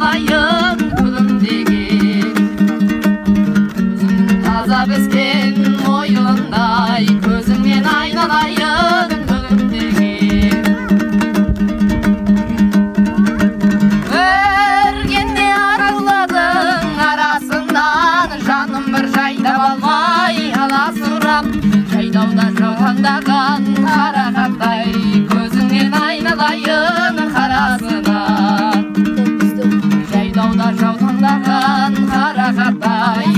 айналайын күлімдеген таза біскен мойындай көзіңнен айналайын күлімдеген өргенде арауладың арасынан жаным бір жайдап алмай аласұрам жайдауда жаутаңдаған қарақаттай көзіңнен айналайын қарасынан жайдауда жаутаңдаған қарақаттай